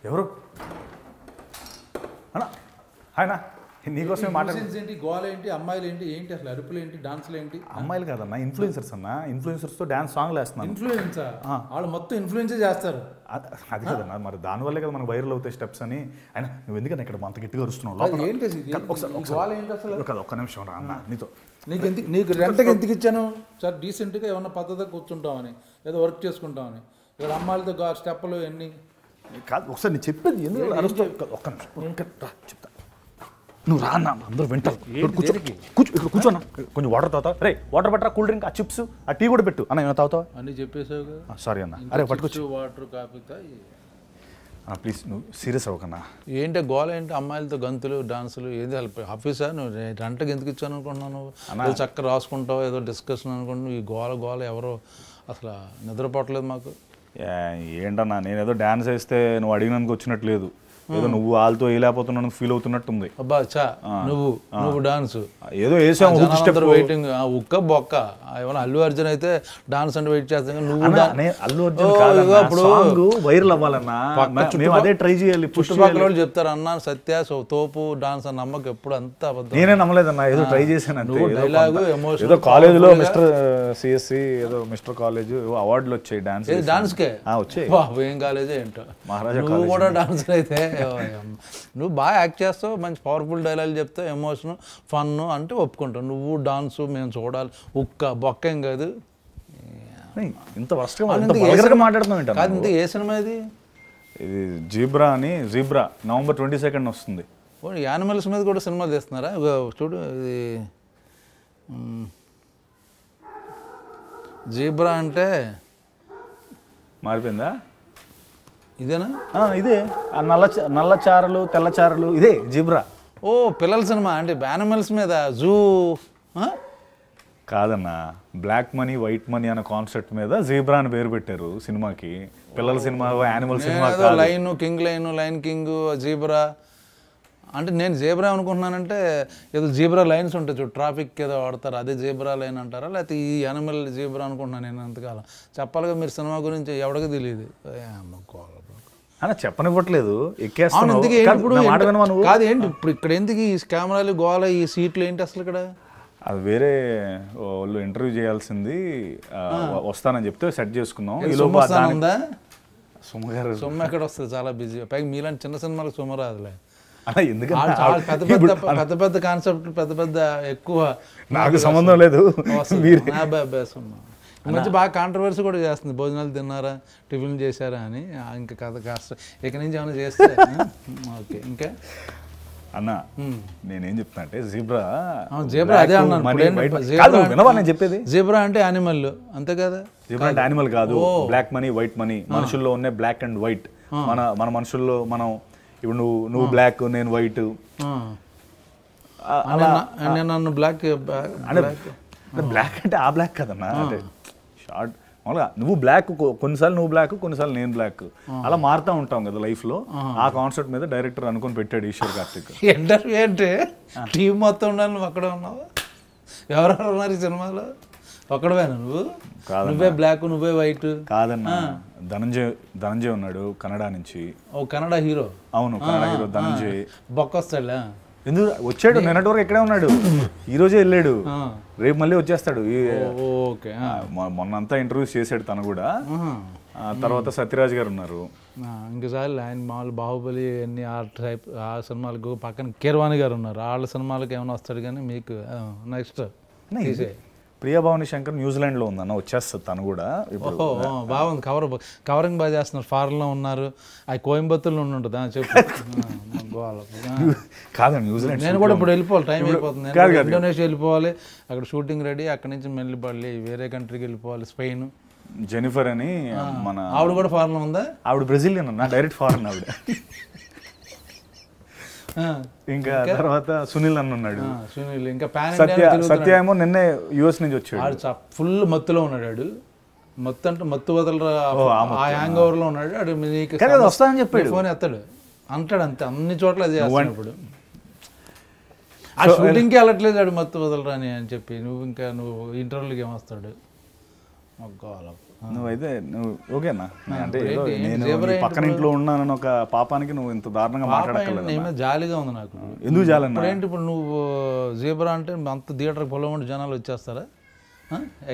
ఎవరు అన్నా ఆయన నీకోసమే మాట్లాడుతుంది ఏంటి, గోల ఏంటి, అమ్మాయిలు ఏంటి, ఏంటి అసలు అరుపులు ఏంటి, డాన్సులు ఏంటి? అమ్మాయిలు కాదన్నా, ఇన్ఫ్లుయెన్సర్స్ అన్న. ఇన్ఫ్లుయెన్సర్స్తో డాన్స్ సాంగ్లు వేస్తున్నాను. ఇన్ఫ్లుయెన్సర్ వాళ్ళు మొత్తం ఇన్ఫ్లుయెన్సే చేస్తారు. అది కదన్నా, మరి దానివల్లే కదా మనకు వైరల్ అవుతాయి స్టెప్స్ అని. ఆయన నువ్వు ఎందుకన్నా ఇక్కడ అంత గట్టిగా అరుస్తున్నావు? ఒక్క నిమిషం రా అన్న, నీకు రెంట్కి ఎందుకు ఇచ్చాను సార్? డీసెంట్గా ఏమన్నా పద్ధతిగా కూర్చుంటామని, ఏదో వర్క్ చేసుకుంటామని. ఇక్కడ అమ్మాయిలతో స్టెప్పులు ఎన్ని కాదు. ఒకసారి నేను చెప్పేది ఎందుకు అరుస్తావు? ఒక్క నిమిషం చెప్తా. నువ్వు రా అన్న, అందరూ వింటారు. కూర్చోన్నా, కొంచెం వాటర్ తాగుతావు? రే వాటర్ పట్టరా, కూల్ డ్రింక్, ఆ చిప్స్, ఆ టీ కూడా పెట్టు. అన్న ఏమైనా తాగుతావు? అన్నీ చెప్పేసావు. సారీ అన్న. అరే పట్టుకొచ్చు, వాటర్ కాఫీ ప్లీజ్. నువ్వు సీరియస్ అవ్వకన్నా. ఏంటి గోల ఏంటి? అమ్మాయిలతో గంతులు డాన్సులు ఏది ఆఫీసా? నువ్వు రెంట్కి ఎందుకు ఇచ్చాను అనుకుంటున్నావు? నువ్వు చక్కగా రాసుకుంటావు, ఏదో డిస్కషన్ అనుకుంటున్నావు. ఈ గోల ఎవరో అసలు నిద్రపోవట్లేదు మాకు. ఏంటన్నా, నేను ఏదో డాన్స్ వేస్తే నువ్వు అడిగినందుకు వచ్చినట్లేదు. ఏదో నువ్వు వాళ్ళతో వేయలేకపోతున్నాను ఫీల్ అవుతున్నట్టుంది. అబ్బా చా, నువ్వు డాన్స్ ఏదో వేసావు, వెయిటింగ్ ఉక్క బొక్క. ఏమన్నా అల్లు అర్జున్ అయితే డాన్స్ అంటే వెయిట్ చేస్తాను. నువ్వు అల్లు అర్జున్ వైరల్ అవ్వాలన్నా, అదే ట్రై చేయాలి. చుట్టుపక్కల వాళ్ళు చెప్తారు అన్నా సత్య తోపు డాన్స్ అని నమ్మకం ఎప్పుడు అంతా అబద్ధం. నేనే నమ్మలేదన్నా, ఏదో ట్రై చేశాను. Dialogue emotion. ఏదో కాలేజ్ లో మిస్టర్ సిఎస్సి ఏదో మిస్టర్ కాలేజ్ అవార్డులు వచ్చాయి డాన్స్ డాన్స్కే వచ్చాయి. ఏం కాలేజే ఏంటో మహారాజా. నువ్వు కూడా డాన్స్ అయితే నువ్వు బాగా యాక్ట్ చేస్తావు, మంచి పవర్ఫుల్ డైలాగ్ చెప్తావు, ఎమోషన్ ఫన్ అంటే ఒప్పుకుంటావు. నువ్వు డాన్సు మేము చూడాలి, ఉక్క బొక్క ఏం కాదు. ఇంత వర్షంగా మాట్లాడుతున్నావు కాదు. ఇంత ఏ సినిమా ఇది? ఇది జీబ్రా అని. జీబ్రా November 22 వస్తుంది. యానిమల్స్ మీద కూడా సినిమాలు తీస్తున్నారా? చూడు ఇది జీబ్రా అంటే మారిపోయిందా? ఇదేనా? ఇదే నల్ల చారలు తెల్ల చారలు, ఇదే జీబ్రా. ఓ పిల్లల సినిమా అంటే యానిమల్స్ మీద జూ కాదన్నా, బ్లాక్ మనీ వైట్ మనీ అనే కాన్సెప్ట్ మీద జీబ్రా అని పేరు పెట్టారు సినిమాకి. పిల్లల cinema, animal cinema. Line king, line king, zebra అంటే నేను జీబ్రా అనుకుంటున్నానంటే ఏదో జీబ్రా లైన్స్ ఉంటాయి చూడు, ట్రాఫిక్ ఏదో వాడతారు, అదే జీబ్రా లైన్ అంటారా? లేకపోతే ఈ యానిమల్ జీబ్రా అనుకుంటున్నాను నేను అంతకాలం. చెప్పాలిగా మీరు సినిమా గురించి, ఎవరికి తెలియదు. అన్న చెప్పనివ్వట్లేదు, ఎక్కేస్తాను. కాదు ఏంటి ఇప్పుడు ఇక్కడ ఎందుకు ఈ కెమెరాలు గోల, ఈ సీట్లు ఏంటి అసలు ఇక్కడ? అది వేరే వాళ్ళు ఇంటర్వ్యూ చేయాల్సింది, వస్తానని చెప్తే సెట్ చేసుకున్నాం. ఉందా సుమ గారు? సుమ ఎక్కడ వస్తుంది, చాలా బిజీ. పైగా మీలాంటి చిన్న సినిమాలకు సుమ రాదులే. పెద్ద పెద్ద కాన్సెప్ట్, పెద్ద ఎక్కువ. నాకు సంబంధం లేదు. మంచి బాగా కాంట్రవర్సీ కూడా చేస్తుంది. భోజనాలు తిన్నారా, టిఫిన్ చేశారా అని. ఇంకా కథ కాస్త ఇక నుంచి ఏమైనా చేస్తే ఓకే. ఇంకా అన్న నేనేం చెప్తున్నా అంటే జీబ్రా అదే అన్నాను. చెప్పేది జీబ్రా అంటే యానిమల్ అంతే కదా. జీబ్రా అంటే యానిమల్ కాదు, బ్లాక్ మనీ వైట్ మనీ. మనుషుల్లో ఉన్నాయి బ్లాక్ అండ్ వైట్. మన మనుషుల్లో మనం ఇప్పుడు నువ్వు బ్లాక్, నేను వైట్. నన్ను బ్లాక్ బ్లాక్ అంటే ఆ బ్లాక్ కదన్నా, అంటే షార్ట్ మామూలుగా నువ్వు బ్లాక్, కొన్నిసార్లు నువ్వు బ్లాక్, కొన్నిసార్లు నేను బ్లాక్, అలా మారుతూ ఉంటాం కదా లైఫ్లో. ఆ కాన్సెప్ట్ మీద డైరెక్టర్ అనుకుని పెట్టాడు ఈశ్వర్ కార్తిక్. ఇంటర్వ్యూ అంటే టీం మొత్తం ఉండాలి, నువ్వు అక్కడే ఉన్నావు. ఎవరెవరు ఉన్నారు ఈ సినిమాలో? ఒక్కడవేనా నువ్వు? నువ్వే బ్లాక్, నువ్వే వైట్? కాదన్నా, ధనంజయ్ ఉన్నాడు కన్నడ నుంచి. ఓ కన్నడ హీరో? అవును, కన్నడ హీరో ధనంజయ్. బొక్కొస్తాడా? ఎందుకు వచ్చాడు? నిన్నటి వరకు ఇక్కడే ఉన్నాడు, ఈ రోజే వెళ్ళాడు, రేపు మళ్ళీ వచ్చేస్తాడు. మొన్నంతా ఇంటర్వ్యూస్ చేశాడు తను కూడా. తర్వాత సత్యరాజ్ గారు ఉన్నారు. ఇంకసారి ఆయన మామూలు బాహుబలి అన్ని ఆ టైప్ ఆ సినిమాలకు పక్కన కీరవాణి గారు ఉన్నారు. వాళ్ళ సినిమాలకు ఏమైనా వస్తాడు కానీ మీకు నెక్స్ట్ ప్రియా భవాని శంకర్ న్యూజిలాండ్లో ఉందన్న, వచ్చేస్తుంది తను కూడా. బాగుంది, కవరింగ్ బాగా చేస్తున్నారు. ఫారెన్లో ఉన్నారు, అది కోయంబత్తూరులో ఉంటుంది చెప్పు. కాదండి న్యూజిలాండ్, నేను కూడా ఇప్పుడు వెళ్ళిపోవాలి, టైం అయిపోతుంది. ఇండోనేషియా వెళ్ళిపోవాలి, అక్కడ షూటింగ్ రెడీ. అక్కడ నుంచి మెల్లిపల్లి వేరే కంట్రీకి వెళ్ళిపోవాలి, స్పెయిన్. జెనిఫర్ అని మన ఆవిడ కూడా ఫారెన్ ఉందా? ఆవిడ బ్రెజిలియన్ అన్న, డైరెక్ట్ ఫారెన్ ఆవిడ. ఇంకా తర్వాత సునీల్ అన్న ఉన్నాడు. సునీల్ ఇంకా సత్య ఏమో నిన్నే యుఎస్ నుంచి వచ్చాడు. ఫుల్ మత్తులో ఉన్నాడు. మత్తు అంటే మత్తు వదలరా, ఆ హ్యాంగ్ ఓవర్ లో ఉన్నాడు. అడు నీకు వస్తానని చెప్పాడు, ఫోన్ ఎత్తాడు అంటాడు అంతే. అన్ని చోట్ల అది చేస్తాను. ఇప్పుడు ఆ షూటింగ్కి వెళ్ళట్లేదు ఆడు మత్తు వదలరా అని చెప్పి. నువ్వు ఇంటర్వ్యూకి ఏమొస్తాడు? నువ్వైతే నువ్వు ఓకేనా అంటే ఏదో నేను నీ పక్కన ఇంట్లో ఉన్నానని ఒక పాపానికి నువ్వు ఇంత దారుణంగా మాట్లాడక్కర్లేదు. ఏమైనా జాలీగా ఉంది నాకు. ఎందుకు చాలన్నా? ఇప్పుడేంటి ఇప్పుడు నువ్వు జీబ్రా అంటే అంత థియేటర్కి పొలమంటే జనాలు వచ్చేస్తారా?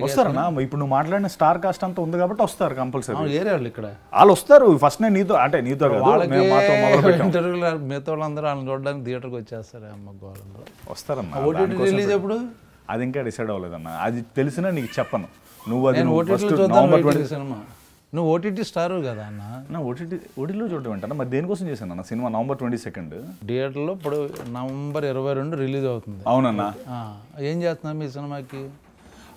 వస్తారన్నా? ఇప్పుడు నువ్వు మాట్లాడిన స్టార్ కాస్ట్ అంతా ఉంది కాబట్టి వస్తారు కంపల్సరీ. ఏరే వాళ్ళు ఇక్కడ వాళ్ళు వస్తారు. ఫస్ట్ నేను నీతో అంటే నీతో కాదు, మేము మాతో మొదలుపెట్టాం. ఇంటర్వ్యూలో మిగతా వాళ్ళందరూ వాళ్ళని చూడడానికి థియేటర్కి వచ్చేస్తారు. అమ్మ గోళంలో వస్తారన్నా. ఓటీటీ రిలీజ్ ఎప్పుడు? అది ఇంకా డిసైడ్ అవ్వలేదన్నా. అది తెలిసినా నీకు చెప్పను. నువ్వు అది నేను ఓటీటీలో చూద్దాం సినిమా. నువ్వు ఓటీటీ స్టార్ కదా అన్న. ఓటీటీలో చూడటం ఏంటన్నా? మరి దేనికోసం చేశాను అన్న సినిమా? November 22 థియేటర్లో ఇప్పుడు November 22 రిలీజ్ అవుతుంది. అవునన్నా. ఏం చేస్తున్నారు మీ సినిమాకి?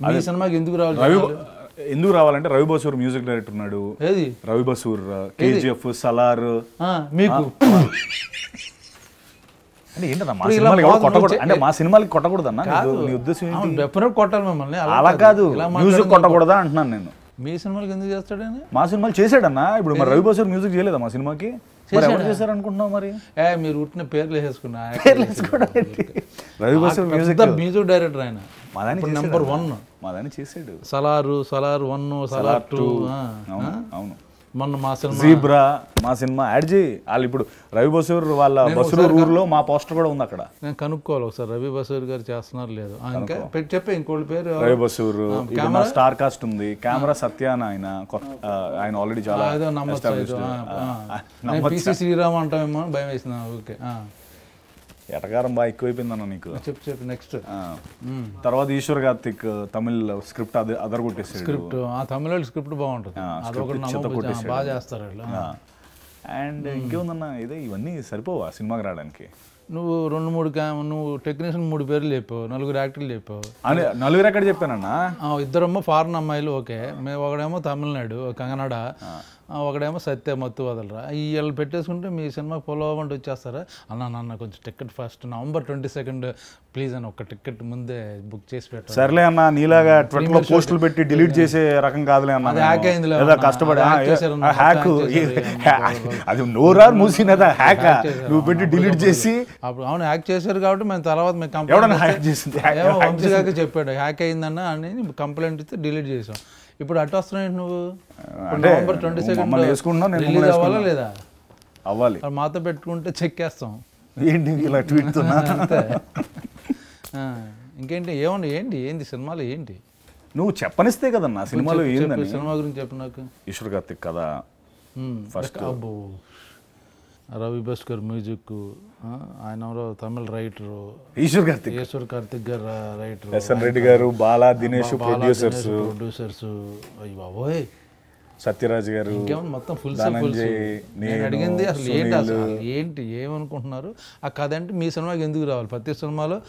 మీ సినిమాకి ఎందుకు రావాలి? ఎందుకు రావాలంటే రవి బసూర్ మ్యూజిక్ డైరెక్టర్ ఉన్నాడు. ఏది రవి బసూర్? KGF, సలార్. మీకు అంటే ఏంటన్నా మా సినిమాలకి కొట్టకూడదు అంటే మా సినిమాలకి కొట్టకూడదన్నా నీ ఉద్దేశం ఏంటి? డెఫినెట్ కొట్టాలి మిమ్మల్ని. అలా కాదు, మ్యూజిక్ కొట్టకూడదా అంటున్నాను నేను. మీ సినిమాలకి ఎందుకు చేస్తాడని? మా సినిమాలు చేసాడన్నా. ఇప్పుడు మరి రవి బసూర్ మ్యూజిక్ చేయలేదా మా సినిమాకి? ఎవరు చేశారు అనుకుంటున్నావు మరి? మీరు ఉట్టిన పేర్లు వేసుకున్నా. రవి బసూర్ మ్యూజిక్ డైరెక్టర్ ఆయన. నెంబర్ 1 మాదాన్ని చేసాడు. సలార్ 1, సలార్ 2. అవును. మొన్న మా సినిమా జీబ్రా మా సినిమా యాడ్ చేయి. వాళ్ళు ఇప్పుడు రవి బసూర్ వాళ్ళ బసూర్ ఊర్లో మా పోస్టర్ కూడా ఉంది అక్కడ. నేను కనుక్కోవాలి ఒకసారి రవి బసూర్ గారు చేస్తున్నారు లేదు. ఇంకా చెప్పే ఇంకోటి పేరు రవి బసూర్. స్టార్ కాస్ట్ ఉంది. కెమెరా సత్యాన ఆయన ఆల్రెడీ చాలా పిసి శ్రీరామ్ అంటామేమో భయం వేసింది. ఓకే ఎటకారం బాగా ఎక్కువైపోయిందన్న నీకు. చెప్పు నెక్స్ట్. తర్వాత ఈశ్వర్ కార్తిక్ తమిళ్ స్క్రిప్ట్ అదర్ కొట్టేసాడు. స్క్రిప్ట్ తమిళ స్క్రిప్ట్ బాగుంటుంది. బాగా చేస్తారు వాళ్ళు. అండ్ ఇంకేముందన్న ఇదే ఇవన్నీ సరిపోవా సినిమాకి రావడానికి? నువ్వు 2-3 నువ్వు టెక్నీషియన్ 3 పేర్లు చెప్పావు, 4 యాక్టర్లు చెప్పావు. అని 4 ఎక్కడ చెప్పానన్నా? 2 ఫారెన్ అమ్మాయిలు. ఓకే, మేము ఒకడేమో తమిళనాడు కన్నడ, ఒకడేమో సత్య మత్తు వదలరా. వీళ్ళు పెట్టేసుకుంటే మీ సినిమా పొలవంటి వచ్చేస్తారా? అన్న కొంచెం టికెట్ ఫస్ట్ November 22 ప్లీజ్ అని ఒక టికెట్ ముందే బుక్ చేసి పెట్టారు. సర్లే అన్న, నీలాగా ట్విట్టర్లో పోస్టులు పెట్టి డిలీట్ చేసే రకం కాదులే అన్న. హ్యాక్ అయింది కష్టపడి హ్యాక్ అది నోరారు మూసినదా హ్యాక్ నువ్వు పెట్టి డిలీట్ చేసి. అప్పుడు అవును హ్యాక్ చేశారు కాబట్టి మేము తర్వాత హ్యాక్ చేసింది వంశీగారికి చెప్పాడు హ్యాక్ అయిందన్న అని కంప్లైంట్ ఇస్తే డిలీట్ చేసాం. ఇప్పుడు అటు వస్తున్నాయి నువ్వు. November 22 రిలీజ్ అవ్వాలా లేదా? అవ్వాలి. మాతో పెట్టుకుంటే చెక్ వేస్తాం. ఏంటి ఇలా ట్వీట్ అంతే. ఇంకేంటి ఏమన్నా ఏంటి సినిమాలు ఏంటి? నువ్వు చెప్పనిస్తే కదన్నా సినిమాలో ఏందని. సినిమా గురించి చెప్పు నాకు. ఈశ్వర్ కార్తిక్ కదా ఫస్ట్. అబ్బో రవి భాస్కర్ మ్యూజిక్, ఆయన తమిళ రైటరు ఈశ్వర్ కార్తిక్ గారు రైటర్, ఎస్ఎన్ రెడ్డి గారు, బాలా దినేష్ ప్రొడ్యూసర్స్. అయ్యి బాబోయ్ సత్యరాజ్ గారు, మొత్తం ఫుల్. నేను అడిగింది అసలు ఏంటి ఏమనుకుంటున్నారు ఆ కథ అంటే మీ సినిమాకి ఎందుకు రావాలి? ప్రతి సినిమాలో